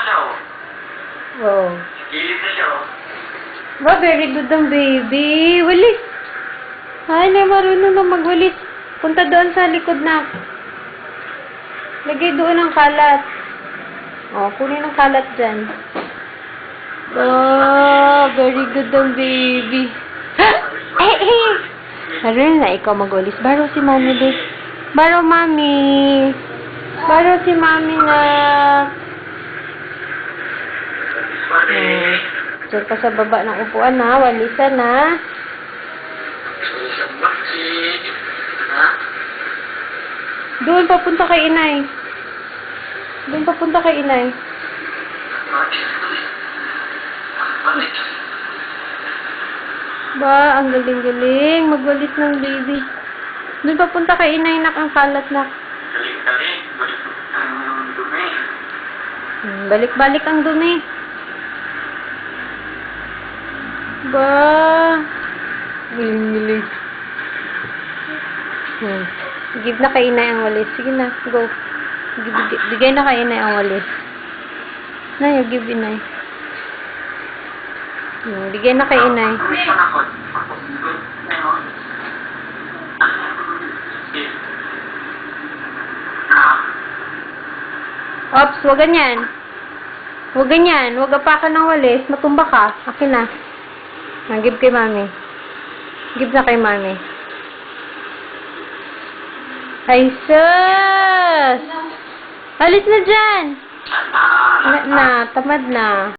siya, oh. Oh. Kilid na siya, oh. Ba, very good ang baby. Walis. Ay, na marunong na magwalis. Punta doon sa likod na. Lagay doon ang kalat. Oh, kunin ang kalat dyan. Oh, very good ang baby. Eh. Marunong na ikaw magwalis. Baro si mami, babe. Baro, mami. Baro si mami na. Diyan ka sa baba ng upuan, ha? Walisan, ha? Doon, papunta kay inay. Doon, papunta kay inay. Ba, ang galing-galing. Magwalis ng baby. Doon, papunta kay inay, nak. Ang kalat, nak. Galing-galing. Ang dumi. Balik-balik ang dumi. Ba, galing-galing. Give na kay inay ang walis. Sige na, go. Bigay na kay inay ang walis. Na, give inay. Bigay na kay inay. Ops, wag ganyan. Wag ganyan. Wag apakan ng walis. Matumba ka. Akin na. Give kay mami. Give na kay mami. Ay, sus! Alis na dyan! Tamad na.